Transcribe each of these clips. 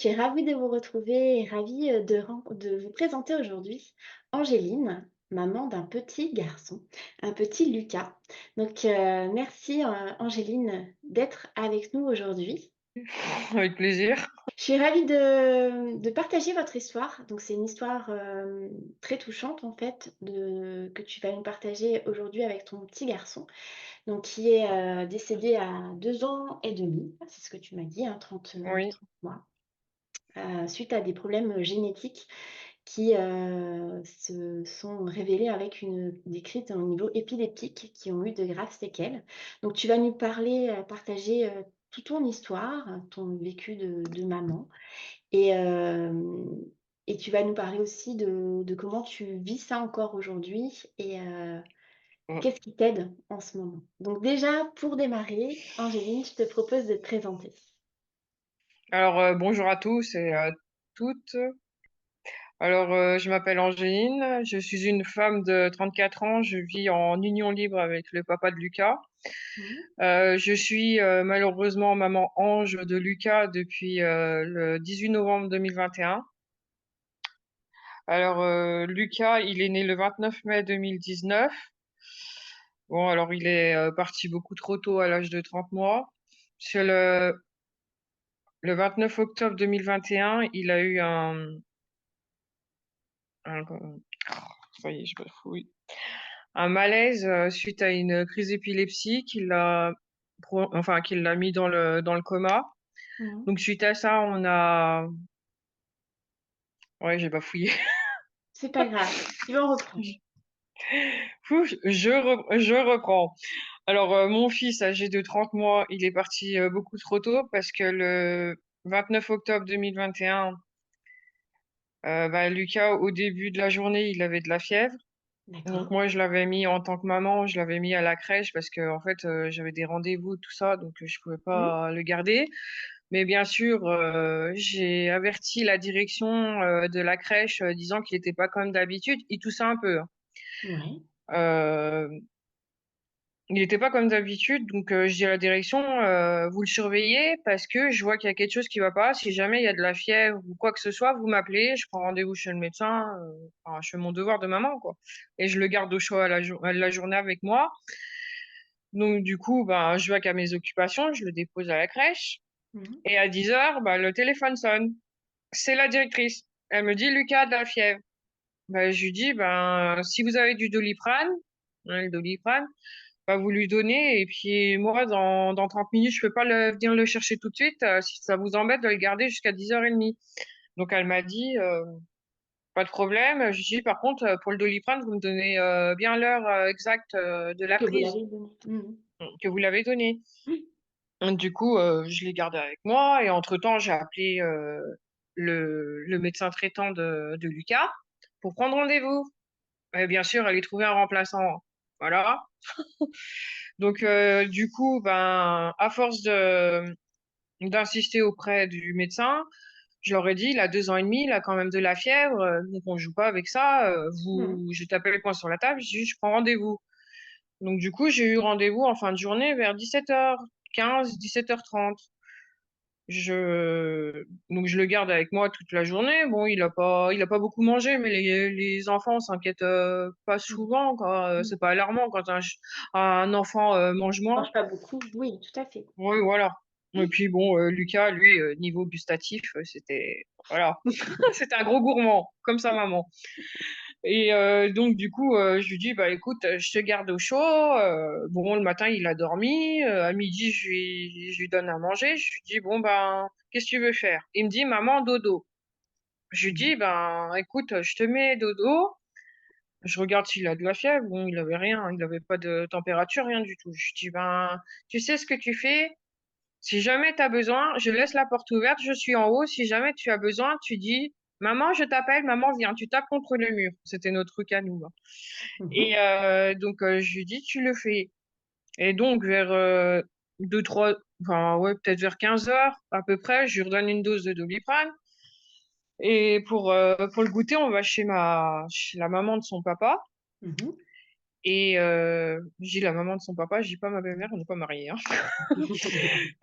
suis ravie de vous retrouver et ravie, de vous présenter aujourd'hui Angéline, maman d'un petit garçon, un petit Lucas. Donc, merci, Angéline, d'être avec nous aujourd'hui. Avec plaisir. Je suis ravie de partager votre histoire. Donc c'est une histoire, très touchante en fait que tu vas nous partager aujourd'hui avec ton petit garçon, donc qui est, décédé à 2 ans et demi. C'est ce que tu m'as dit, hein, 30 Oui, 30 mois. Suite à des problèmes génétiques qui, se sont révélés avec des crises au niveau épileptique qui ont eu de graves séquelles. Donc tu vas nous parler, partager, toute ton histoire, ton vécu de maman et tu vas nous parler aussi de comment tu vis ça encore aujourd'hui et mmh. qu'est-ce qui t'aide en ce moment? Donc déjà, pour démarrer, Angéline, je te propose de te présenter. Alors, bonjour à tous et à toutes. Alors, je m'appelle Angéline, je suis une femme de 34 ans, je vis en union libre avec le papa de Lucas. Mmh. Je suis, malheureusement maman ange de Lucas depuis, le 18 novembre 2021. Alors, Lucas, il est né le 29 mai 2019. Bon, alors il est, parti beaucoup trop tôt à l'âge de 30 mois. C'est le 29 octobre 2021, il a eu un ça y est, je bafouille. Un malaise, suite à une crise d'épilepsie qui l'a mis dans le coma. Mmh. Donc suite à ça, on a ouais, j'ai bafouillé. C'est pas grave, tu vas reprendre. Fou, je reprends. Alors, mon fils âgé de 30 mois, il est parti, beaucoup trop tôt parce que le 29 octobre 2021, bah, Lucas, au début de la journée, il avait de la fièvre. Donc D'accord. moi, je l'avais mis en tant que maman, je l'avais mis à la crèche parce que en fait, j'avais des rendez-vous, tout ça, donc je pouvais Mmh. pas le garder. Mais bien sûr, j'ai averti la direction, de la crèche, disant qu'il était pas comme d'habitude. Il toussait un peu, hein. Ouais. Heu, il était pas comme d'habitude, donc je dis à la direction: «Vous le surveillez parce que je vois qu'il y a quelque chose qui va pas. Si jamais il y a de la fièvre ou quoi que ce soit, vous m'appelez, je prends rendez-vous chez le médecin, enfin, je fais mon devoir de maman, quoi et je le garde au chaud à la journée avec moi». Donc du coup, ben, je vais qu'à mes occupations, je le dépose à la crèche Mmh. et à 10 heures, bah, le téléphone sonne. C'est la directrice. Elle me dit: «Lucas a de la fièvre». Bah, je lui dis: «Ben, si vous avez du Doliprane», hein, le Doliprane, bah, vous lui donnez et puis moi dans 30 minutes, je peux pas venir le chercher tout de suite, si ça vous embête de le garder jusqu'à 10h30. Donc elle m'a dit: «Pas de problème». Je lui dis: «Par contre, pour le Doliprane, vous me donnez, bien l'heure, exacte, de la Que vous prise, l'avez donné. Mmh. que vous l'avez donnée». Du coup, je l'ai gardé avec moi et entre-temps, j'ai appelé, le médecin traitant de Lucas pour prendre rendez-vous et bien sûr, aller trouver un remplaçant. Voilà. Donc du coup, ben, à force de d'insister auprès du médecin, je leur ai dit: «Il a 2 ans et demi, il a quand même de la fièvre, donc on joue pas avec ça, Mmh. j'ai tapé les poings sur la table, j'ai dit: "Je prends rendez-vous"». Donc du coup, j'ai eu rendez-vous en fin de journée vers 17h15, 17h30. Donc je le garde avec moi toute la journée. Bon, il a pas beaucoup mangé, mais les enfants s'inquiètent, pas Mmh. souvent, quoi, Mmh. c'est pas alarmant quand un enfant, mange Il moins. mange pas beaucoup. Oui, tout à fait. Oui, voilà. Et puis bon, Lucas, lui, niveau gustatif, c'était voilà, c'était un gros gourmand, comme sa maman. Et donc du coup, je lui dis: «Bah, écoute, je te garde au chaud». Bon, le matin, il a dormi, à midi, je lui donne à manger. Je lui dis: «Bon, ben, qu'est-ce que tu veux faire?» Il me dit: «Maman, dodo». Je lui Mmh. dis: «Ben, écoute, je te mets dodo». Je regarde s'il a de la fièvre. Bon, il avait rien, il avait pas de température, rien du tout. Je lui dis: «Ben, tu sais ce que tu fais? Si jamais tu as besoin, je laisse la porte ouverte, je suis en haut. Si jamais tu as besoin, tu dis: "Maman, je t'appelle, maman, viens", tu tapes contre le mur». C'était notre truc à nous, hein. Mmh mh. Et donc je lui dis: «Tu le fais». Et donc vers, 2-3, enfin ouais, peut-être vers 15h à peu près, je lui redonne une dose de Doliprane et pour le goûter, on va chez la maman de son papa Mmh. et je dis la maman de son papa, je dis pas ma belle-mère, on n'est pas mariés, hein.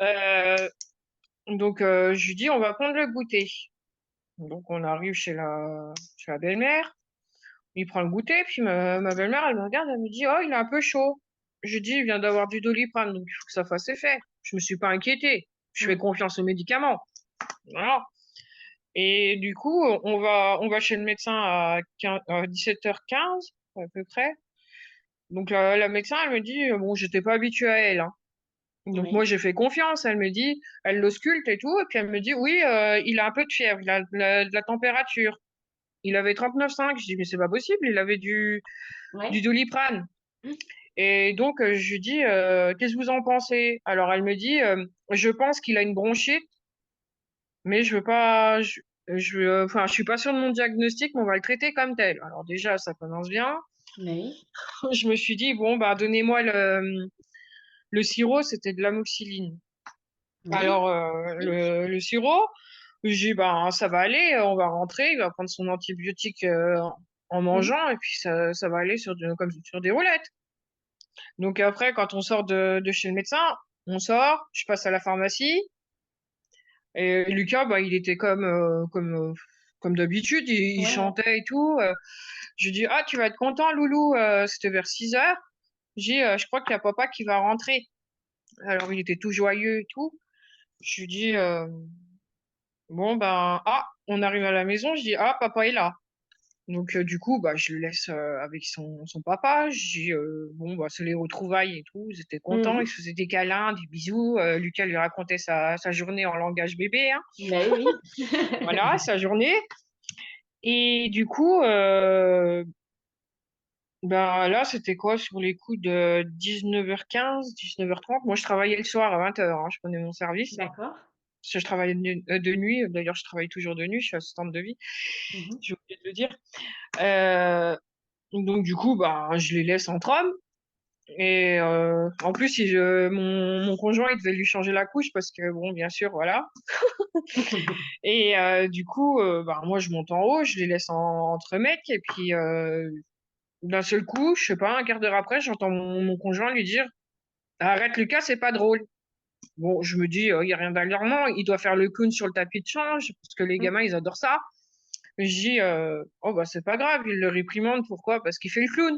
Heu Donc, je lui dis, on va prendre le goûter. Donc, on arrive chez la belle-mère. Il prend le goûter, puis ma belle-mère, elle me regarde, elle me dit, oh, il est un peu chaud. Je dis, il vient d'avoir du Doliprane, donc il faut que ça fasse effet. Je me suis pas inquiétée. Je fais Mmh. confiance aux médicaments. Voilà. Et du coup, on va chez le médecin à 17h15, à peu près. Donc, la médecin, elle me dit, bon, j'étais pas habituée à elle, hein. Donc, moi, Oui. j'ai fait confiance. Elle me dit, elle l'ausculte et tout. Et puis, elle me dit, oui, il a un peu de fièvre, il a de la température. Il avait 39,5. Je dis, mais c'est pas possible, il avait du Ouais. Doliprane. Mmh. Et donc, je lui dis, qu'est-ce que vous en pensez? Alors, elle me dit, je pense qu'il a une bronchite, mais je veux pas, enfin, je suis pas sûre de mon diagnostic, mais on va le traiter comme tel. Alors, déjà, ça commence bien. Bah oui. Je me suis dit, bon, bah, donnez-moi le sirop, c'était de l'amoxyline. Oui. Alors, Oui. le sirop, j'ai dit, ben, ça va aller, on va rentrer, il va prendre son antibiotique, en Mmh. mangeant, et puis ça va aller comme sur des roulettes. Donc après, quand on sort de chez le médecin, on sort, je passe à la pharmacie, et Lucas, bah, il était comme d'habitude, il Ouais, ouais. chantait et tout. Je lui dis, ah, tu vas être content, Loulou, c'était vers 6h. J'ai dit, je crois qu'il y a papa qui va rentrer. Alors il était tout joyeux et tout. Je lui dis, bon, ben, ah, on arrive à la maison, je dis, ah, papa est là. Donc, du coup, bah, je le laisse avec son papa. Je dis, bon, bah, c'est les retrouvailles et tout. Ils étaient contents, ils Mmh. se faisaient des câlins, des bisous. Lucas lui racontait sa journée en langage bébé, hein. Bah oui, oui. Voilà, sa journée. Et du coup, ben là, c'était quoi sur les coups de 19h15, 19h30. Moi, je travaillais le soir à 20h, hein, je prenais mon service. D'accord. Parce que je travaillais de nuit. D'ailleurs, je travaille toujours de nuit. Je suis assistante de vie. Mmh. J'ai oublié de le dire. Euh, donc, du coup, bah, je les laisse entre hommes. Et en plus, mon conjoint, il devait lui changer la couche parce que, bon, bien sûr, voilà. Et du coup, bah, moi, je monte en haut, je les laisse entre mecs. Et puis, d'un seul coup, je sais pas, un quart d'heure après, j'entends mon conjoint lui dire, arrête Lucas, c'est pas drôle. Bon, je me dis, il y a rien d'alarmant, il doit faire le clown sur le tapis de change parce que les Mmh. gamins, ils adorent ça. Je dis, oh, bah, c'est pas grave, il le réprimande. Pourquoi? Parce qu'il fait le clown.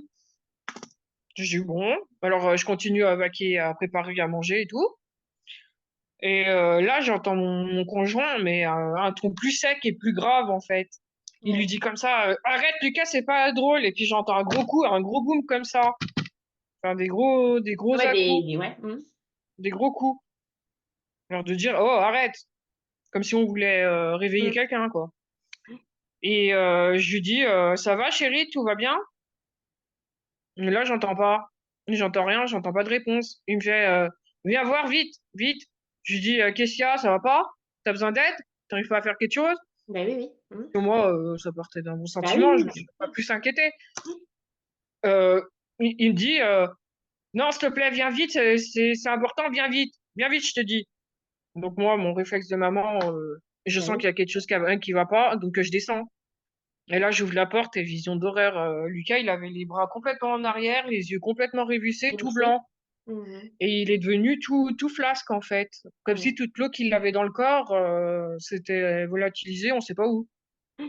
Je dis, bon. Alors, je continue à vaquer, à préparer à manger et tout. Et là, j'entends mon conjoint, mais un ton plus sec et plus grave, en fait. Il lui Ouais. dit comme ça, arrête Lucas, c'est pas drôle. Et puis j'entends un gros coup, un gros boom comme ça. Enfin, des gros Ouais, à-coups, ouais. Mmh. des gros coups. Alors de dire, oh, arrête. Comme si on voulait réveiller Mmh. quelqu'un, quoi. Et je lui dis, ça va, chérie, tout va bien? Et là, j'entends pas. J'entends rien, j'entends pas de réponse. Il me fait, viens voir vite, vite. Je lui dis, qu'est-ce qu'il y a, ça va pas? T'as besoin d'aide? T'arrives pas à faire quelque chose? Bah oui, oui. Mmh. Que moi, ça partait d'un bon Bah oui, sentiment, je oui, me bien suis pas sûr. plus inquiétée. Mmh. Euh, il me dit, non, s'il te plaît, viens vite, c'est important, viens vite, je te dis. Donc moi, mon réflexe de maman, je Bah sens oui. qu'il y a quelque chose qui va pas, donc je descends. Et là, j'ouvre la porte et vision d'horreur. Lucas, il avait les bras complètement en arrière, les yeux complètement révulsés, tout OK. blanc. Mmh. Et il est devenu tout flasque, en fait. Comme si Ouais. toute l'eau qu'il avait dans le corps, s'était volatilisée, on sait pas où. Mmh.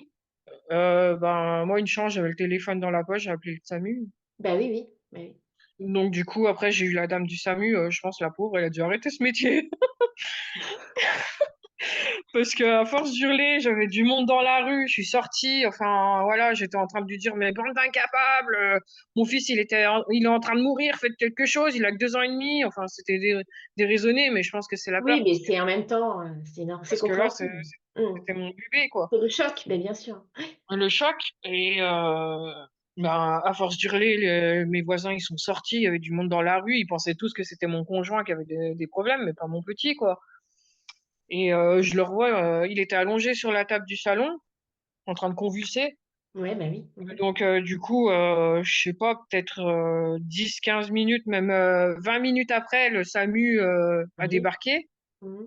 Ben, moi, une chance, j'avais le téléphone dans la poche, j'ai appelé le SAMU. Bah oui, oui. Bah oui. Donc, du coup, après, j'ai eu la dame du SAMU. Je pense, la pauvre, elle a dû arrêter ce métier. Parce que à force d'hurler, j'avais du monde dans la rue. Je suis sortie. Enfin, voilà, j'étais en train de lui dire, mais bande d'incapables. Mon fils, il est en train de mourir. Faites quelque chose. Il a que 2 ans et demi. Enfin, c'était déraisonné, mais je pense que c'est la peur Oui, mais c'est en même temps, c'est parce que là, compréhensible. Mmh. c'était mon bébé, quoi. C'est le choc, beh, bien sûr. Le choc. Et ben, à force d'hurler, mes voisins, ils sont sortis. Il y avait du monde dans la rue. Ils pensaient tous que c'était mon conjoint qui avait des problèmes, mais pas mon petit, quoi. Et je le revois, il était allongé sur la table du salon, en train de convulser. Ouais, bah oui. Mmh. Donc, du coup, je sais pas, peut-être 10-15 minutes, même 20 minutes après, le SAMU a Oui. débarqué. Mmh.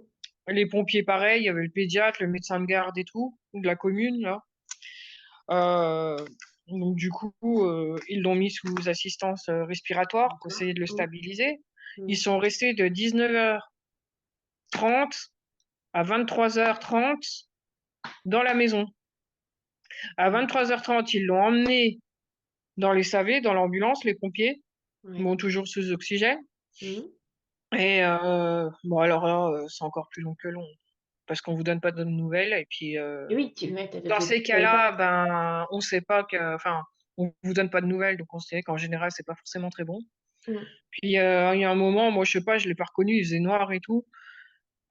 Les pompiers, pareil, il y avait le pédiatre, le médecin de garde et tout, de la commune, là. Euh, donc, du coup, ils l'ont mis sous assistance respiratoire pour D'accord. essayer de le Mmh. stabiliser. Ils Mmh. sont restés de 19h30 à 23h30 dans la maison. À Mmh. 23h30, ils l'ont emmené dans les SAV, dans l'ambulance, les pompiers, Ouais. bon, toujours sous oxygène. Mmh. Et bon, alors là, c'est encore plus long que long, parce qu'on vous donne pas de nouvelles. Et puis, Et oui, tu ouais, dans tu ces savais pas. cas-là, ben, on sait pas que, enfin, on vous donne pas de nouvelles, donc on sait qu'en général, c'est pas forcément très bon. Mmh. Puis, il y a un moment, moi, je sais pas, je l'ai pas reconnu, il faisait noir et tout.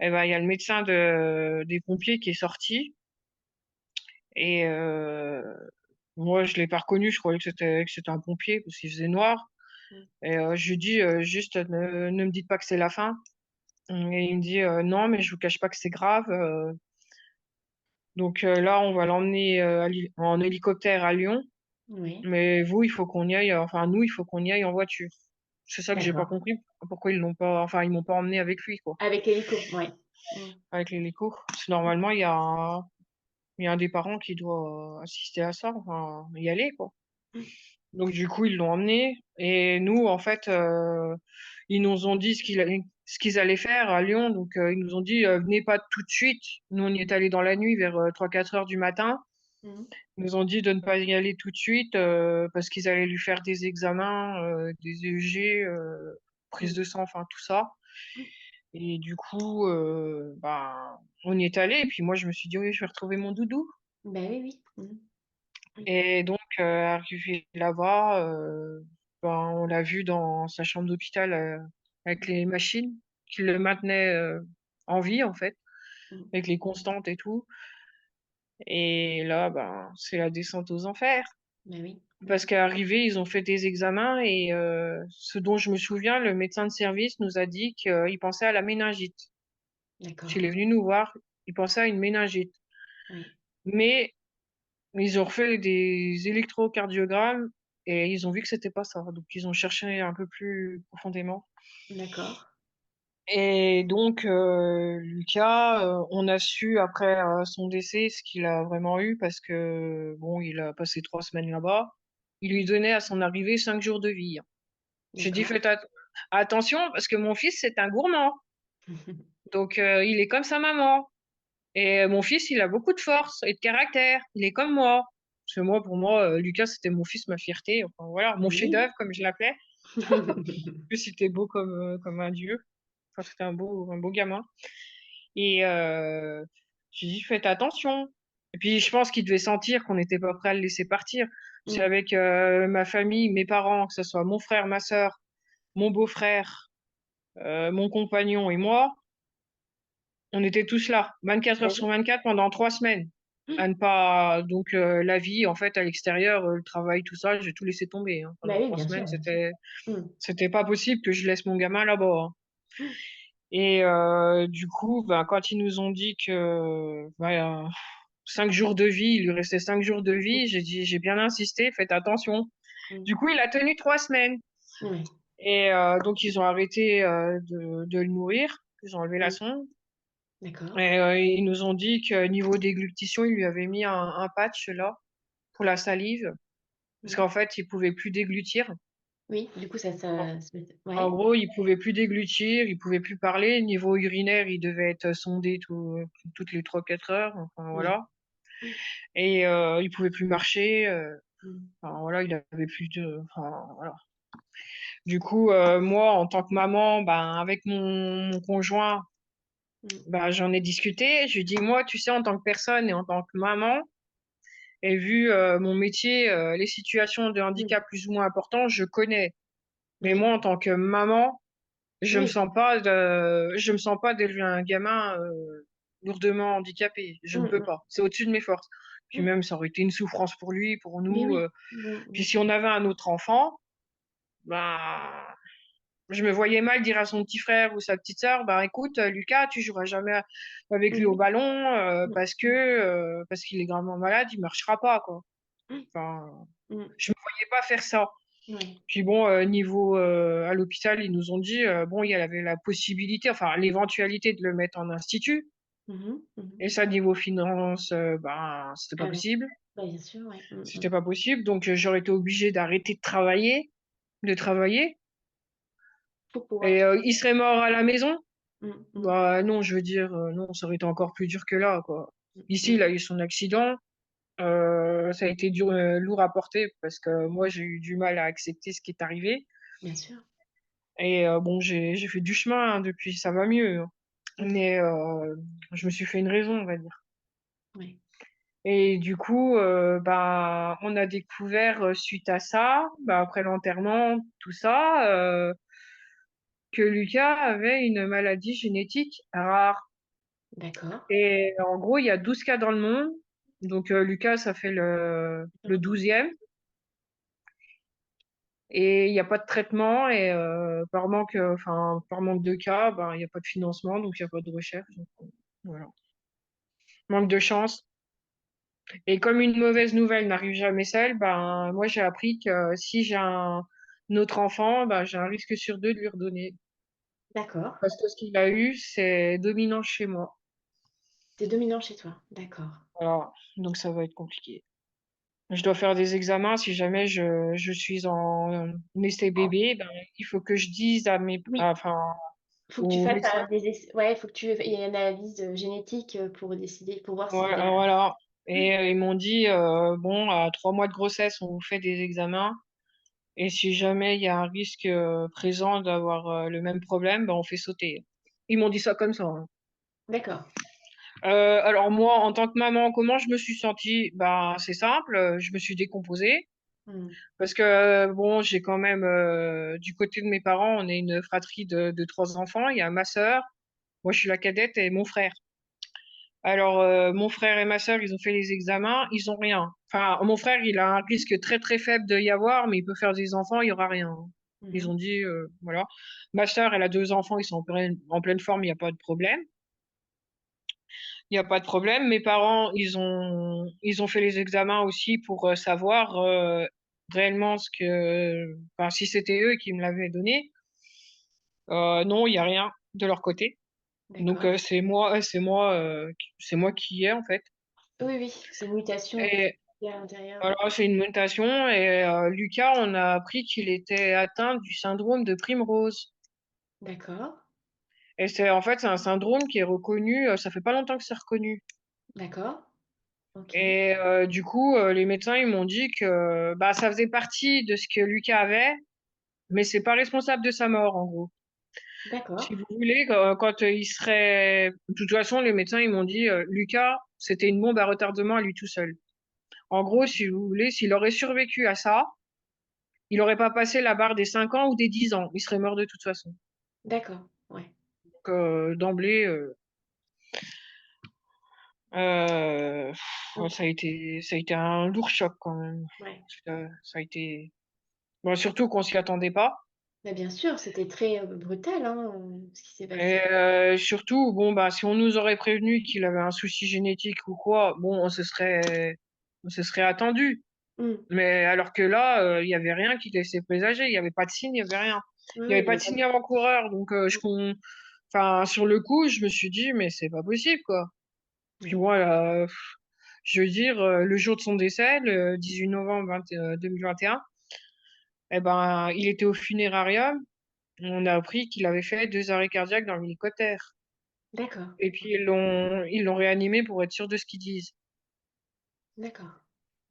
Et ben, il y a le médecin des pompiers qui est sorti. Et moi, je l'ai pas reconnu, je croyais que c'était un pompier parce qu'il faisait noir. Mmh. Et je lui dis, juste: «Ne me dites pas que c'est la fin». Et il me dit: «Non, mais je vous cache pas que c'est grave, donc là, on va l'emmener, en hélicoptère à Lyon, Oui. mais vous, il faut qu'on y aille, enfin nous, il faut qu'on y aille en voiture». C'est ça que j'ai pas D'accord. compris, pourquoi ils l'ont pas, enfin, ils m'ont pas emmené avec lui, quoi, Avec l'hélico, ouais. Mmh. avec l'hélico. Parce que Mmh. normalement, il y a un des parents qui doit assister à ça, enfin, y aller, quoi. Mmh. Donc du coup, ils l'ont emmené. Et nous, en fait, ils nous ont dit ce qu'ils allaient faire à Lyon. Donc ils nous ont dit: «Venez pas tout de suite». Nous, on y est allés dans la nuit vers 3-4 heures du matin. Mmh. Ils nous ont dit de ne pas y aller tout de suite, parce qu'ils allaient lui faire des examens, des EEG, prise Mmh. de sang, enfin tout ça. Mmh. Et du coup, ben, on y est allés. Et puis moi, je me suis dit: «Oui, je vais retrouver mon doudou». Bah, oui, oui. Mmh. Mmh. Et donc, arrivé là-bas, ben, on l'a vu dans sa chambre d'hôpital, avec les machines qui le maintenaient, en vie, en fait, Mmh. avec les constantes et tout. Et là, ben, c'est la descente aux enfers. Bah, oui. Mmh. Parce qu'arrivés, ils ont fait des examens. Et ce dont je me souviens, le médecin de service nous a dit qu'il pensait à la méningite. Quand il D'accord. est venu nous voir, il pensait à une méningite. Oui. Mais ils ont refait des électrocardiogrammes et ils ont vu que c'était pas ça, donc ils ont cherché un peu plus profondément. D'accord. Et donc Lucas, on a su après, son décès, ce qu'il a vraiment eu, parce que bon, il a passé 3 semaines là-bas. Il lui donnait à son arrivée 5 jours de vie, hein. J'ai dit: D'accord. «Faites attention parce que mon fils, c'est un gourmand, donc il est comme sa maman, et mon fils, il a beaucoup de force et de caractère, il est comme moi». Parce que moi, pour moi, Lucas, c'était mon fils, ma fierté, enfin voilà, mon Oui. chef-d'œuvre comme je l'appelais. En plus, il était beau comme un dieu. Enfin, c'était un beau gamin. Et j'ai dit: «Faites attention». Et puis je pense qu'il devait sentir qu'on n'était pas prêt à le laisser partir. Parce Mmh. qu'avec, ma famille, mes parents, que ce soit mon frère, ma sœur, mon beau-frère, mon compagnon et moi, on était tous là, 24 Bah, heures sur oui. 24 pendant 3 semaines. À ne pas donc la vie, en fait, à l'extérieur, le travail, tout ça, j'ai tout laissé tomber, hein. Bah, Pendant oui, 3 bien sûr, semaines, bien sûr. c'était Mmh. c'était pas possible que je laisse mon gamin là-bas, hein. Et du coup, ben, quand ils nous ont dit que, bah, 5 jours de vie, il lui restait 5 jours de Mmh. vie, j'ai bien insisté: «Faites attention». Mmh. Du coup, il a tenu 3 semaines. Ouais. Et donc ils ont arrêté, de le nourrir. Ils ont enlevé la Mmh. sonde. D'accord. Et ils nous ont dit que niveau déglutition, ils lui avaient mis un patch là, pour la salive, parce Mmh. qu'en fait, il pouvait plus déglutir. Oui, du coup, En ça en ouais. gros, il pouvait plus déglutir, il pouvait plus parler. Niveau urinaire, il devait être sondé toutes les 3-4 heures, enfin Ouais. voilà. Mmh. Et il pouvait plus marcher, Mmh. enfin voilà, il avait plus de, enfin voilà. Du coup, moi, en tant que maman, ben, avec mon conjoint, Mmh. bah, j'en ai discuté. Je lui ai dit: «Moi, tu sais, en tant que personne et en tant que maman, et vu, mon métier, les situations de Mmh. handicap plus ou moins importants, je connais. Mais Oui. moi, en tant que maman, Oui. je me sens pas d'élever un gamin, lourdement handicapé. Je ne Mmh peux mh. pas. C'est au-dessus de mes forces. Puis Mmh. même, ça aurait été une souffrance pour lui, pour Mais nous, oui. Mmh puis mh. si on avait un autre enfant, ben, je me voyais mal dire à son petit frère ou sa petite sœur: «Bah, écoute, Lucas, tu joueras jamais avec lui Mmh au mh. ballon, Mmh. Mmh. parce qu'il est gravement malade, il marchera pas, quoi». Mmh. Enfin, Mmh. je me voyais pas faire ça. Ouais. Puis bon, niveau, à l'hôpital, ils nous ont dit, bon, il y avait la possibilité, enfin l'éventualité de le mettre en institut. Mmh mh. Mmh mh. Et ça, niveau finances, ben, c'était pas Ah oui. possible. Bah, bien sûr, ouais. Mmh mh. C'était pas possible, donc j'aurais été obligée d'arrêter de travailler. Pour pouvoir Et te il serait mort à la maison. Mmh, mmh, Bah non, je veux dire, non, ça aurait été encore plus dur que là, quoi. mmh, Ici, mmh. il a eu son accident, ça a été dur, lourd à porter parce que moi, j'ai eu du mal à accepter ce qui est arrivé Bien sûr. et bon, j'ai fait du chemin, hein, depuis, ça va mieux, hein. Mmh. Mais je me suis fait une raison, on va dire. Ouais. Et du coup, bah, on a découvert, suite à ça, bah, après l'enterrement, tout ça, que Lucas avait une maladie génétique rare. D'accord. Et en gros, il y a 12 cas dans le monde. Donc, Lucas, ça fait le Mmh. 12e. Et il n'y a pas de traitement. Et par manque de cas, ben, il n'y a pas de financement, donc il n'y a pas de recherche. Donc, voilà. Manque de chance. Et comme une mauvaise nouvelle n'arrive jamais seule, ben, moi, j'ai appris que si j'ai un autre enfant, ben, j'ai un risque sur deux de lui redonner. D'accord. Parce que ce qu'il a eu, c'est dominant chez moi. C'est dominant chez toi? D'accord. Voilà. Donc, ça va être compliqué. Je dois faire des examens si jamais je suis en essai bébé, ben, il faut que je dise à mes Oui, enfin, faut que tu aux fasses, médecins des ess ouais, il faut que tu aies une analyse, génétique, pour décider pour voir s'il ouais, y a voilà et ils m'ont dit, «Bon, à 3 mois de grossesse, on vous fait des examens et si jamais il y a un risque, présent d'avoir, le même problème, ben, on fait sauter». Ils m'ont dit ça comme ça, hein. d'accord. Alors moi, en tant que maman, comment je me suis sentie? Ben, c'est simple, je me suis décomposée. Mmh. Parce que, bon, j'ai quand même, du côté de mes parents, on est une fratrie de 3 enfants. Il y a ma sœur, moi je suis la cadette et mon frère. Alors, mon frère et ma sœur, ils ont fait les examens, ils ont rien. Enfin, mon frère, il a un risque très, très faible de y avoir, mais il peut faire des enfants, il y aura rien, hein. Mmh Ils mh. ont dit, voilà. Ma sœur, elle a 2 enfants, ils sont en pleine forme, il y a pas de problème. Il y a pas de problème. Mes parents, ils ont fait les examens aussi pour, savoir, réellement ce que enfin, si c'était eux qui me l'avaient donné. Non, il y a rien de leur côté. Donc, D'accord. c'est moi qui y ai, en fait Oui, oui, c'est une mutation qui et est à l'intérieur. voilà, c'est une mutation et Lucas, on a appris qu'il était atteint du syndrome de Primrose D'accord, et c'est un syndrome qui est reconnu, ça fait pas longtemps que c'est reconnu d'accord, OK, et du coup, les médecins, ils m'ont dit que, bah, ça faisait partie de ce que Lucas avait, mais c'est pas responsable de sa mort, en gros. d'accord, Si vous voulez, quand, il serait de toute façon, les médecins, ils m'ont dit, Lucas, c'était une bombe à retardement à lui tout seul. En gros, si vous voulez, s'il aurait survécu à ça, il aurait pas passé la barre des 5 ans ou des 10 ans. Il serait mort de toute façon. d'accord, ouais, Donc, d'emblée, heu, mmh, ça a été un lourd choc quand même. ouais. Parce que ça a été bon, surtout qu'on s'y attendait pas Bah, bien sûr, c'était très, brutal, hein, ce qui s'est et passé. surtout, bon, bah, si on nous aurait prévenu qu'il avait un souci génétique ou quoi, bon, on se serait attendu. Mmh. Mais alors que là, il y avait rien qui laissait présager. Il y avait pas de signe, il y avait rien. Oui, Il y oui, avait il y pas avait de pas de signe avant-coureur donc mmh, enfin, sur le coup, je me suis dit: «Mais c'est pas possible, quoi». Puis mmh, moi, là, je veux dire, le jour de son décès, le 18 novembre 2021 et ben, il était au funérarium. On a appris qu'il avait fait 2 arrêts cardiaques dans l'hélicoptère d'accord, et puis OK, ils l'ont réanimé pour être sûr de ce qu'ils disent. d'accord.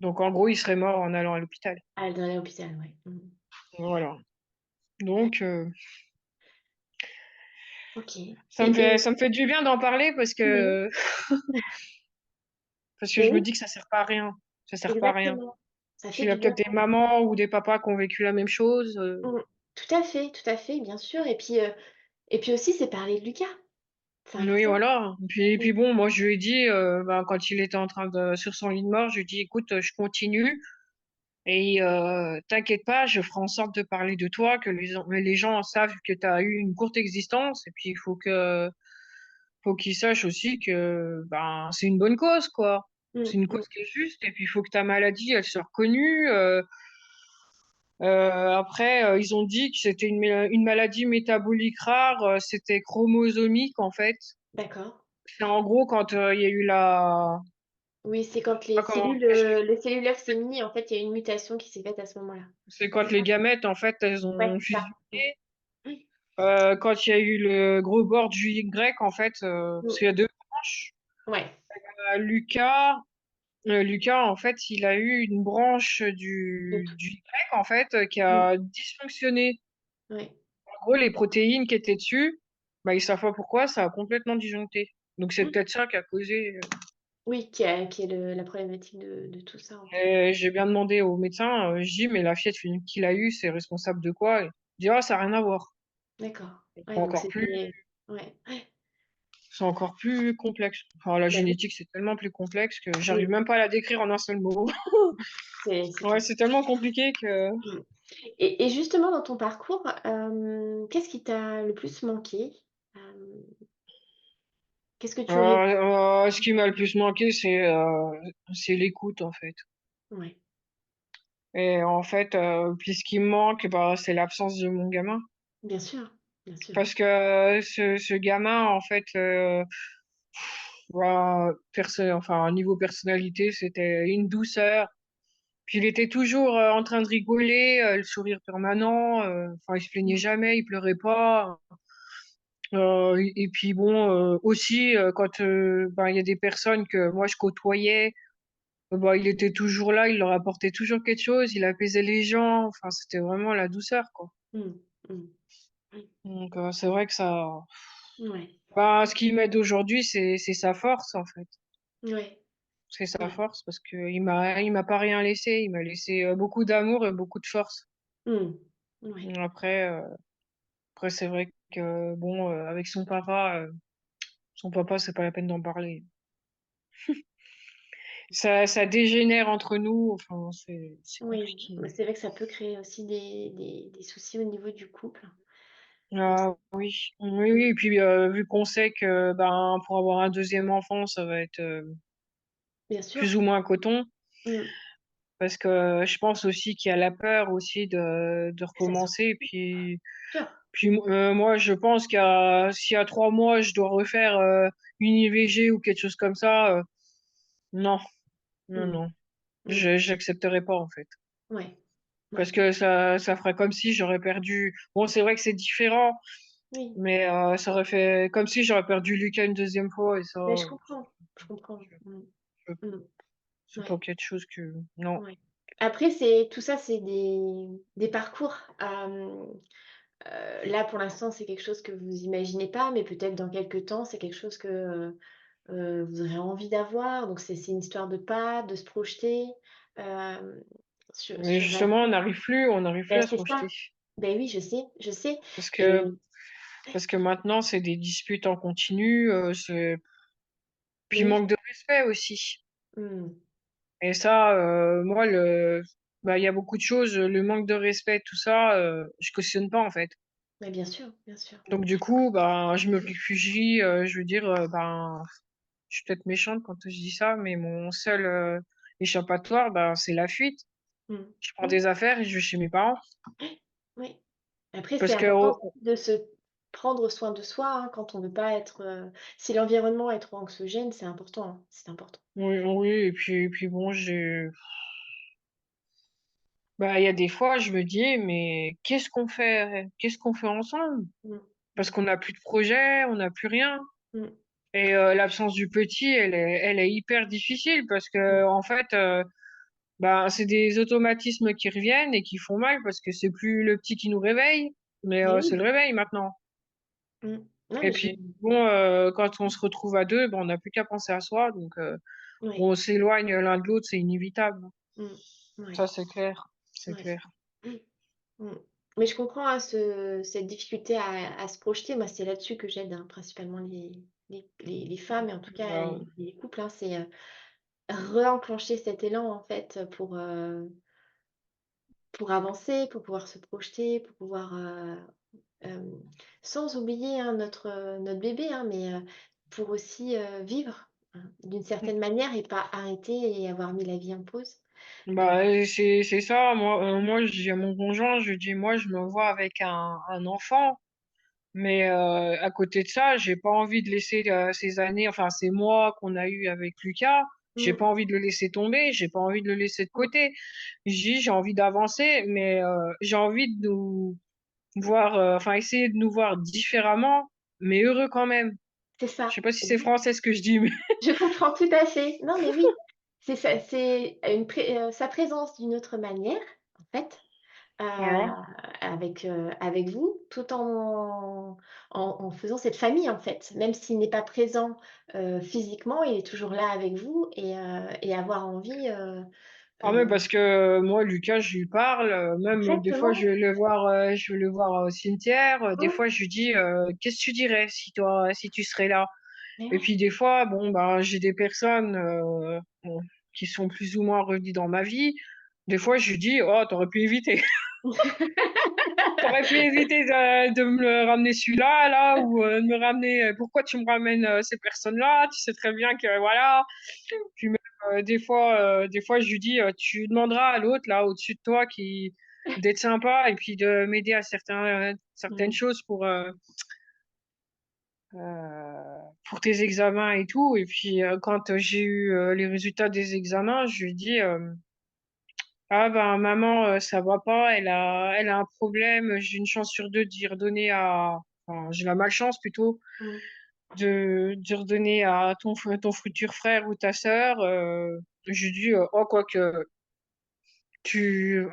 Donc en gros, il serait mort en allant à l'hôpital. Ah, dans l'hôpital, ouais. Mmh. Voilà. D'acc Donc OK ça me fait et ça me fait du bien d'en parler oui, parce que beh, je me oui, dis que ça sert pas à rien. Ça sert pas à rien. exactement. Ça fait S'il y a du bien. peut-être des mamans ou des papas qui ont vécu la même chose, Mmh. Tout à fait, bien sûr et puis aussi, c'est parler de Lucas. C'est oui, important. voilà. Et puis Mmh. bon, moi je lui ai dit, ben, quand il était en train de sur son lit de mort, je lui ai dit: «Écoute, je continue et t'inquiète pas, je ferai en sorte de parler de toi, que les gens savent que tu as eu une courte existence et puis il faut qu'ils sachent aussi que, ben, c'est une bonne cause, quoi. Mmh C'est une mh. cause qui est juste et puis il faut que ta maladie, elle soit reconnue, après, ils ont dit que c'était une maladie métabolique rare, c'était chromosomique, en fait. D'accord. C'est en gros quand, il y a eu la Oui, c'est quand je sais pas comment expliquer. les cellules œufs s'est mis, en fait, il y a une mutation qui s'est faite à ce moment-là. C'est C'est quand les ça? gamètes, en fait, elles Ouais, ont c'est ça. fusionné Mmh. Quand il y a eu le gros board du Y, en fait, parce Mmh. qu'il y a deux branches. Ouais. Lucas, Lucas, en fait, il a eu une branche De tout. du Y, en fait, qui Mmh. a dysfonctionné. Ouais. En gros, les protéines qui étaient dessus, bah, ils savent pas pourquoi, ça a complètement disjoncté. Donc c'est Mmh. peut-être ça qui a causé. Oui, qui est la problématique de tout ça, en fait. J'ai bien demandé au médecin, je dis, mais la fillette qu'il a eue, c'est responsable de quoi? Il dit, ah, ça n'a rien à voir. D'accord. C'est Ouais, donc encore plus, c'était ouais. Ouais. c'est encore plus complexe. Enfin, la Bah oui. génétique, c'est tellement plus complexe que j'arrive Mmh. même pas à la décrire en un seul mot. C'est Ouais, clair. c'est tellement compliqué que. Mmh. Et justement dans ton parcours, qu'est-ce qui t'a le plus manqué? Hem, qu'est-ce que tu aurais Ce qui m'a le plus manqué, c'est l'écoute, en fait. ouais, Et en fait, puis ce qui me manque, bah, c'est l'absence de mon gamin. bien sûr, bien sûr. Parce que ce gamin, en fait, bah, enfin, niveau personnalité, c'était une douceur. Puis il était toujours en train de rigoler, le sourire permanent. Enfin, il se plaignait Mmh. jamais, il pleurait pas. Et puis bon, aussi, quand ben, il y a des personnes que moi je côtoyais, bah, il était toujours là, il leur apportait toujours quelque chose, il apaisait les gens. Enfin, c'était vraiment la douceur, quoi. Mmh. Mmh. Oui. Donc, c'est vrai que ça. Ouais. Bah, ce qui m'aide aujourd'hui, c'est sa force, en fait. Ouais. C'est sa Ouais. force parce que il m'a pas rien laissé. Il m'a laissé beaucoup d'amour et beaucoup de force. Mmh. Ouais. Après, après c'est vrai que bon, avec son papa, c'est pas la peine d'en parler. Ça dégénère entre nous. Enfin, c'est Oui, compliqué. bah, c'est vrai que ça peut créer aussi des soucis au niveau du couple. Donc Ah oui, oui, oui. mmh, Et puis vu qu'on sait que ben pour avoir un deuxième enfant, ça va être bien sûr. plus ou moins coton. Mmh. Parce que je pense aussi qu'il y a la peur aussi de Et ça recommencer. Et sûr. moi, je pense s'il y a 3 mois, je dois refaire une IVG ou quelque chose comme ça, non, non, Mmh. non. Mmh. J'accepterai pas, en fait. Ouais. Parce Ouais. que ça ferait comme si j'aurais perdu. Bon, c'est vrai que c'est différent, Oui. mais ça aurait fait comme si j'aurais perdu Lucas une deuxième fois, et ça, Mais je comprends, je comprends. Mmh. je- Mmh. c'est pas Ouais. quelque chose que. Non. Ouais. Après c'est tout ça, c'est des parcours. Là, pour l'instant, c'est quelque chose que vous imaginez pas, mais peut-être dans quelques temps, c'est quelque chose que, vous aurez envie d'avoir. Donc c'est une histoire de pas, de se projeter, hem, Mais sur la justement, on n'arrive plus à se c'est ça. projeter. Ben oui, je sais Parce et que, parce que maintenant, c'est des disputes en continu, puis oui. manque de respect aussi. Mmh. Et ça, moi, bah, il y a beaucoup de choses, le manque de respect, tout ça, je cautionne pas, en fait. Mais bien sûr, bien sûr. Donc du coup, ben, je me réfugie, je veux dire, ben, je suis peut-être méchante quand je dis ça, mais mon seul, échappatoire, ben, c'est la fuite. Mmh. Je prends Oui, des affaires et je vais chez mes parents. oui. Après, c'est Parce que important au de se prendre soin de soi, hein, quand on veut pas être, si l'environnement est trop anxiogène, c'est important, hein, c'est important. oui, oui, et puis bon, bah, il y a des fois, je me dis: «Mais qu'est-ce qu'on fait? Qu'est-ce qu'on fait ensemble?» Mmh. Parce Mmh. qu'on n'a plus de projet, on n'a plus rien. Mmh. Et l'absence du petit, elle est hyper difficile parce Mmh. que en fait, bah, c'est des automatismes qui reviennent et qui font mal parce que c'est plus le petit qui nous réveille, mais Mais c'est oui. le réveil maintenant. Mmh. Non, Et mais je puis bon, quand on se retrouve à 2, ben, on n'a plus qu'à penser à soi, donc oui. on s'éloigne l'un de l'autre, c'est inévitable. Mmh. Ouais. Ça, c'est clair, c'est Ouais. clair. Mmh. Mmh. Mais je comprends, hein, cette difficulté à se projeter. Moi, c'est là-dessus que j'aide, hein, principalement les femmes et en tout cas Bah, les couples, hein. C'est, re-enclencher cet élan, en fait, pour avancer, pour pouvoir se projeter, pour pouvoir, hem, sans oublier, hein, notre bébé, hein, mais, pour aussi, vivre, hein, d'une certaine manière et pas arrêter et avoir mis la vie en pause. Donc bah, c'est ça. Moi, je dis à mon conjoint, je lui dis: «Moi, je me vois avec un enfant». Mais à côté de ça, j'ai pas envie de laisser, ces années, enfin ces mois qu'on a eu avec Lucas, j'ai mmh, pas envie de le laisser tomber, j'ai pas envie de le laisser de mmh, côté. Je dis: «J'ai envie d'avancer, mais j'ai envie de nous voir, enfin essayer de nous voir différemment, mais heureux quand même. C'est Je ça. sais pas si c'est français ce que je dis, mais Je comprends tout à fait. Non, mais oui, c'est ça, c'est sa présence d'une autre manière, en fait, voilà. avec vous, tout en faisant cette famille, en fait. Même s'il n'est pas présent, physiquement, il est toujours là avec vous et avoir envie, Ah mais parce que moi, Lucas, je lui parle, même des fois, exactement. je vais le voir au cimetière. Des Mmh, fois, je lui dis, qu'est-ce que tu dirais si tu serais là? mais Et ouais. puis des fois, bon, ben, j'ai des personnes bon, qui sont plus ou moins revenues dans ma vie. Des fois, je lui dis, oh, t'aurais pu éviter. T'aurais pu éviter de me ramener celui-là, là, ou de me ramener. Pourquoi tu me ramènes ces personnes-là? Tu sais très bien que voilà. Puis même, des fois, je lui dis, tu demanderas à l'autre là au-dessus de toi qui d'être sympa et puis de m'aider à certaines Mmh, choses pour tes examens et tout. Et puis quand j'ai eu les résultats des examens, je lui dis, ah ben maman, ça va pas, elle a un problème, j'ai une chance sur deux d'y redonner à, enfin, j'ai la malchance plutôt mmh, de redonner à ton futur frère ou ta sœur. Je lui dis, oh quoi que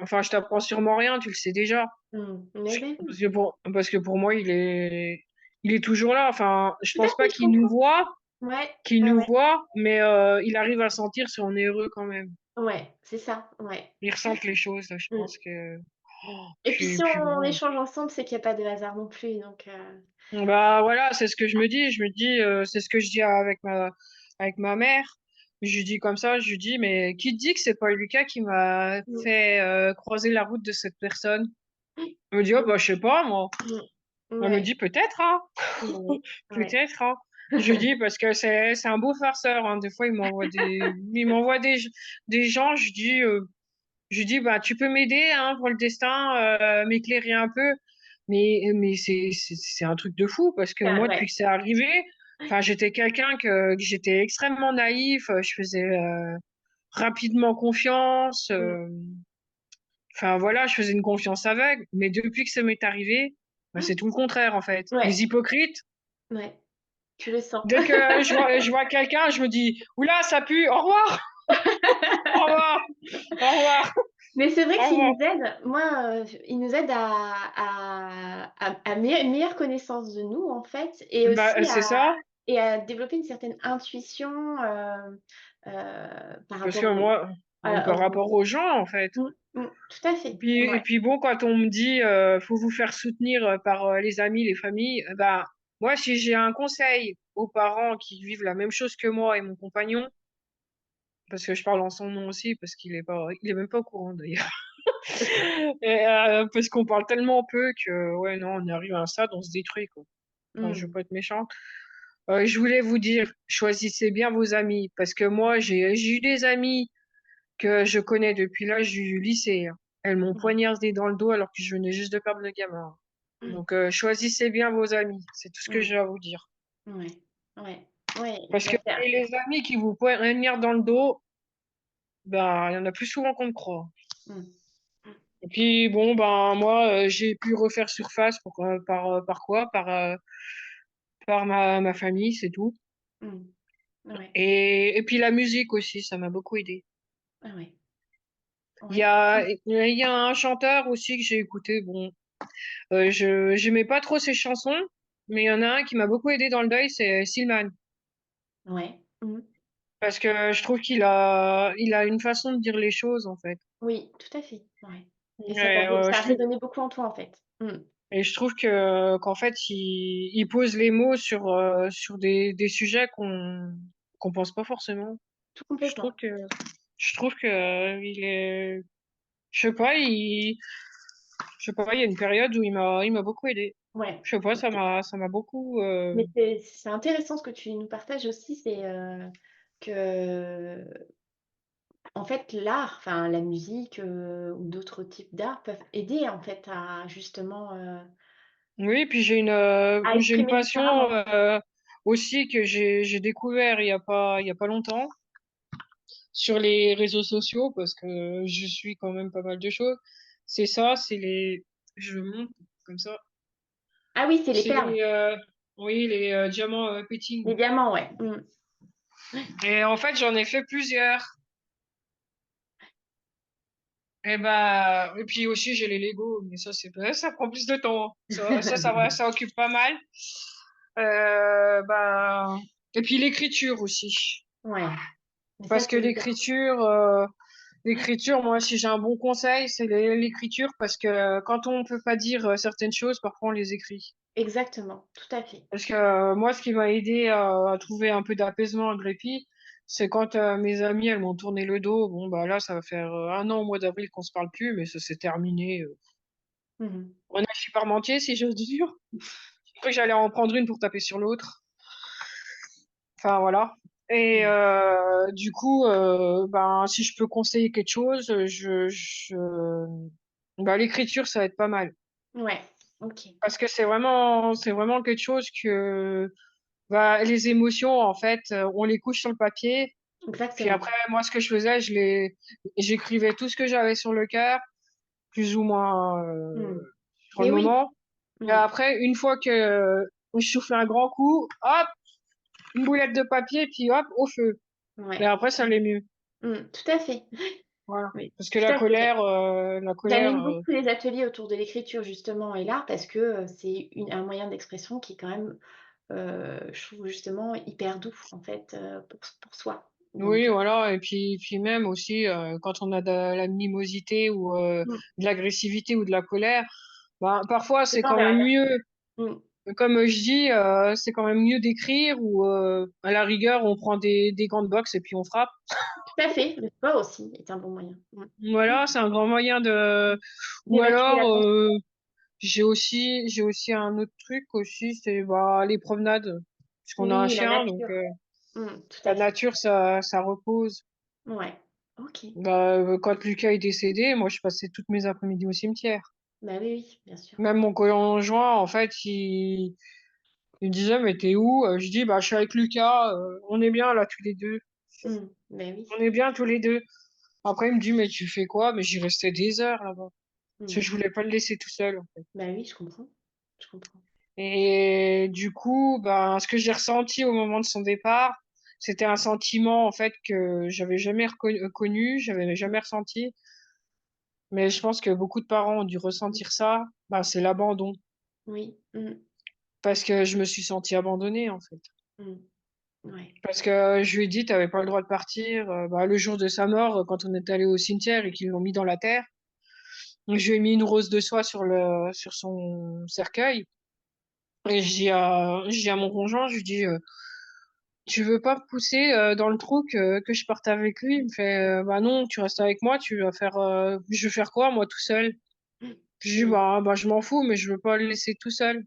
enfin, je t'apprends sûrement rien, tu le sais déjà. mais beh, oui. Parce que pour moi, il est toujours là. Enfin, je Tout à pense pas fait, je comprends. Ouais, qu'il ouais, nous ouais. voit, mais il arrive à sentir si on est heureux quand même. Ouais, c'est ça, ouais. Il ressent les choses, je Mmh. pense que. Et puis si Puis on bon. échange ensemble, c'est qu'il y a pas de hasard non plus, donc Bah voilà, c'est ce que je me dis. Je me dis, c'est ce que je dis avec ma mère. Je lui dis comme ça, je lui dis, mais qui te dit que c'est pas Lucas qui m'a mmh, fait croiser la route de cette personne? Elle me dit, oh mmh, bah je sais pas, moi. mmh, Elle me ouais, dit, peut-être, hein. ouais, ouais. Peut-être, hein. Je lui dis, parce que c'est un beau farceur, hein. Des fois, il m'envoie des gens, je lui dis, bah, tu peux m'aider, hein, pour le destin, m'éclairer un peu. Mais c'est un truc de fou, parce que Ah moi, depuis ouais. que c'est arrivé, enfin, j'étais quelqu'un que j'étais extrêmement naïf, je faisais rapidement confiance, Mmh, enfin, voilà, je faisais une confiance aveugle. Mais depuis que ça m'est arrivé, bah, c'est tout le contraire, en fait. ouais, Les hypocrites, ouais, tu le sens. dès que je vois quelqu'un, je me dis, oula, ça pue, au revoir, au revoir, au revoir, Mais c'est vrai au qu'il revoir. nous aide. Moi, il nous aide à une meilleure connaissance de nous, en fait, et Bah, aussi c'est ça. à développer une certaine intuition, par Parce rapport que moi, par rapport au aux gens, en fait. tout à fait. Et Ouais. puis bon, quand on me dit, faut vous faire soutenir par les amis, les familles, bah, moi, si j'ai un conseil aux parents qui vivent la même chose que moi et mon compagnon, parce que je parle en son nom aussi, parce il est même pas au courant d'ailleurs. Et, parce qu'on parle tellement peu que, ouais, non, on arrive à un stade, on se détruit, quoi. Enfin, je veux Mmh. pas être méchante. Je voulais vous dire, choisissez bien vos amis, parce que moi, j'ai eu des amis que je connais depuis l'âge du lycée, hein. Elles m'ont Ouais. poignardé dans le dos alors que je venais juste de perdre le gamin. Donc, choisissez bien vos amis. C'est tout ce que Mmh. j'ai à vous dire. Ouais. Ouais. Ouais, Parce que bah, ça les amis qui vous poignardent dans le dos, ben, il y en a plus souvent qu'on ne croit. mmh. Et puis, bon, ben, moi, j'ai pu refaire surface par quoi? Par ma famille, c'est tout. Mmh. Ouais. Et puis la musique aussi, ça m'a beaucoup aidé. Ah ouais. Il Ouais. y a, il y a un chanteur aussi que j'ai écouté. Bon, j'aimais pas trop ses chansons, mais il y en a un qui m'a beaucoup aidé dans le deuil, c'est Silman. Ouais. Mmh. Parce que je trouve il a une façon de dire les choses, en fait. Oui, tout à fait, ouais. Et Et, ça a résonné beaucoup en toi, en fait? je trouve qu'en fait, il pose les mots sur des sujets qu'on pense pas forcément. Tout Je trouve complètement. que, je trouve que il est, je sais pas, je sais pas, il y a une période où il m'a beaucoup aidé. Ouais. Je sais pas, ça m'a beaucoup, Mais c'est intéressant ce que tu nous partages aussi, c'est, que en fait, l'art, enfin la musique, ou d'autres types d'art peuvent aider en fait à justement, oui, puis à j'ai une exprimer passion différemment. aussi que j'ai découvert il y a pas longtemps sur les réseaux sociaux parce que je suis quand même pas mal de choses. C'est ça, c'est les je monte. comme ça. Ah oui, c'est les C'est perles. oui, les diamants petting. Les diamants, ouais. Et en fait, j'en ai fait plusieurs. Et puis aussi, j'ai les Lego, mais ça, ça prend plus de temps. Ça occupe pas mal. Bah, et puis l'écriture aussi. Ouais, mais ça, Parce que c'est hyper. l'écriture, moi, si j'ai un bon conseil, c'est l'écriture, parce que quand on peut pas dire certaines choses, parfois on les écrit. Exactement, tout à fait. Parce que moi, ce qui m'a aidé à trouver un peu d'apaisement, de répit, c'est quand mes amies, elles m'ont tourné le dos. Bon, bah là, ça va faire 1 an au mois d'avril qu'on se parle plus, mais ça s'est terminé. Mhm. On a fini parmentier, si j'ose dire. Après, j'allais en prendre une pour taper sur l'autre. Enfin, voilà. Et Mhm. du coup, ben, si je peux conseiller quelque chose, bah, l'écriture, ça va être pas mal. Ouais, ok. Parce que c'est vraiment quelque chose que, bah, les émotions, en fait, on les couche sur le papier. Puis Exactement. après, moi, ce que je faisais, j'écrivais tout ce que j'avais sur le cœur, plus ou moins, Mhm. sur le Mais oui. moment. Et Mhm. après, une fois que je souffle un grand coup, hop, une boulette de papier, puis hop, au feu. Et Ouais. après, ça allait mieux. Tout à fait. Voilà. Oui, Parce que tout à fait. la colère, J'anime beaucoup les ateliers autour de l'écriture justement et l'art parce que, c'est un moyen d'expression qui est quand même, je trouve justement hyper doux en fait, pour soi. oui, Donc, voilà. Et puis même aussi, quand on a de l'animosité ou de l'agressivité ou de la colère, bah, parfois, c'est c'est pas quand vers même la mieux. mmh, Comme je dis, c'est quand même mieux d'écrire ou à la rigueur, on prend des gants de boxe et puis on frappe. tout à fait, le sport aussi est un bon moyen. Voilà, c'est un grand moyen de. Ou D'évacuer la alors, tension. j'ai aussi un autre truc aussi, c'est bah, les promenades. Parce qu'on a un Oui, la chien, donc nature. Tout la à fait. nature, ça repose. Ouais. OK. Bah, quand Lucas est décédé, moi, je passais toutes mes après-midi au cimetière. Bah, oui, oui, bien sûr. Même mon conjoint, en fait, il me disait, mais t'es où? Je dis, bah, je suis avec Lucas, on est bien là tous les deux. Bah, oui. On est bien tous les deux. Après, il me dit, mais tu fais quoi? Mais j'y restais des heures là-bas. Parce que Mmh. je voulais pas le laisser tout seul, en fait. Bah, oui, je comprends. Je comprends. Et du coup, ben, ce que j'ai ressenti au moment de son départ, c'était un sentiment, en fait, que j'avais jamais connu, j'avais jamais ressenti. Mais je pense que beaucoup de parents ont dû ressentir ça. Ben, c'est l'abandon. Oui. Parce que je me suis sentie abandonnée, en fait. Mmh. Ouais. Parce que je lui ai dit, t'avais pas le droit de partir. Bah, le jour de sa mort, quand on est allé au cimetière et qu'ils l'ont mis dans la terre, donc, je lui ai mis une rose de soie sur son cercueil. Et je dis à mon conjoint, je lui dis, tu veux pas me pousser dans le trou que je parte avec lui? Il me fait, bah non, tu restes avec moi, je vais faire quoi, moi, tout seul? Je dis, Mmh. bah, je m'en fous, mais je veux pas le laisser tout seul.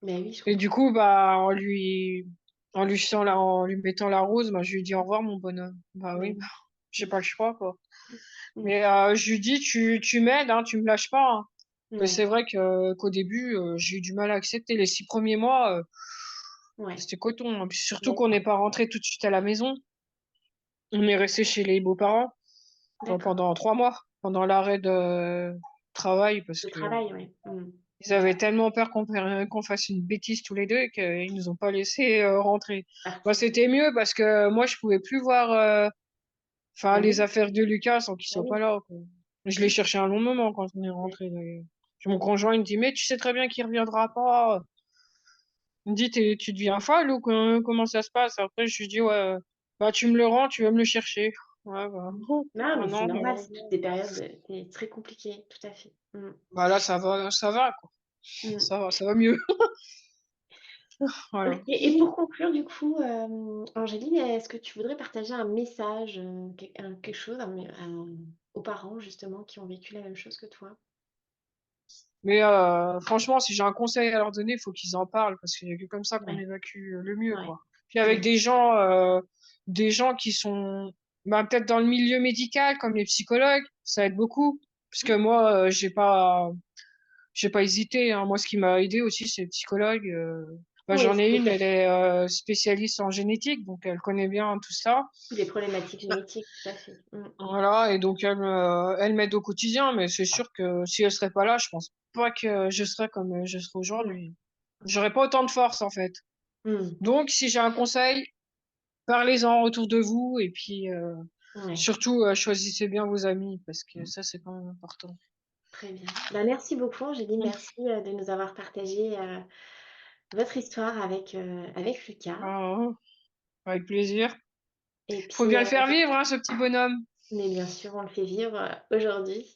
Bah, oui, je Et du comprends. coup, bah, en lui mettant la rose, bah, je lui dis au revoir, mon bonhomme. Bah Bah, oui, oui. j'ai pas le choix, quoi. Mmh. Mais je lui dis, tu m'aides, hein, tu me lâches pas, hein. Mais Ouais. c'est vrai qu'au début, j'ai eu du mal à accepter. Les 6 premiers mois, Ouais. c'était coton, hein. Puis surtout qu'on D'accord. n'est pas rentré tout de suite à la maison. On est resté chez les beaux-parents D'accord. pendant 3 mois, pendant l'arrêt de travail, parce Le que travail, ouais. ils avaient tellement peur qu'on fasse une bêtise tous les deux qu'ils nous ont pas laissé rentrer. Bah, Partir. c'était mieux parce que moi, je pouvais plus voir enfin, Bah, les oui. affaires de Lucas sans qu'il Bah, soit pas oui. là, quoi. Je l'ai cherché un long moment quand on est Ouais. rentré, d'ailleurs. Puis mon conjoint, il me dit, mais tu sais très bien qu'il reviendra pas. Il me dit, tu deviens folle ou comment ça se passe? Après, je lui dis, ouais, bah, tu me le rends, tu vas me le chercher. Ouais, bah, Non, mais c'est non, normal, c'est toutes des périodes, c'est très compliqué, tout à fait. bah là, ça va, quoi. Mmh. Ça va mieux. OK Voilà. et pour conclure du coup, Angéline, est-ce que tu voudrais partager un message, quelque chose aux parents justement qui ont vécu la même chose que toi? Mais franchement, si j'ai un conseil à leur donner, il faut qu'ils en parlent parce qu'il y a que comme ça qu'on Ouais, évacue le mieux, ouais. quoi. Puis avec Mmh. des gens qui sont bah, peut-être dans le milieu médical, comme les psychologues, ça aide beaucoup. Parce que moi, j'ai pas hésité, hein. Moi, ce qui m'a aidé aussi, c'est le psychologue. Bah, Oui, j'en ai c'est une, ça. elle est, spécialiste en génétique, donc elle connaît bien tout ça. Les problématiques génétiques, tout à fait. Mmh. Voilà, et donc elle m'aide au quotidien, mais c'est sûr que si elle serait pas là, je pense pas que je serais comme, je serais Ouais. aujourd'hui. J'aurais pas autant de force, en fait. Mmh. Donc si j'ai un conseil, parlez-en autour de vous et puis, Ouais, surtout, choisissez bien vos amis parce que ça, c'est quand même important. très bien. Bah, merci beaucoup Angéline, merci, de nous avoir partagé, votre histoire avec Lucas Ah, avec plaisir. et Faut puis, bien le faire vivre, hein, ce petit bonhomme. mais bien sûr, on le fait vivre, aujourd'hui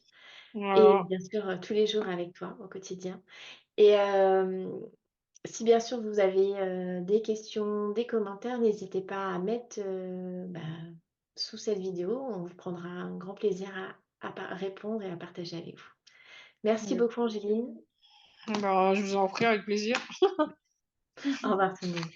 et Voilà. bien sûr, tous les jours avec toi au quotidien et si bien sûr vous avez, des questions, des commentaires, n'hésitez pas à mettre, bah, sous cette vidéo. On vous prendra un grand plaisir à répondre et à partager avec vous. Merci Mmh. beaucoup Angéline. Bah, je vous en prie, avec plaisir. Au revoir tout le monde.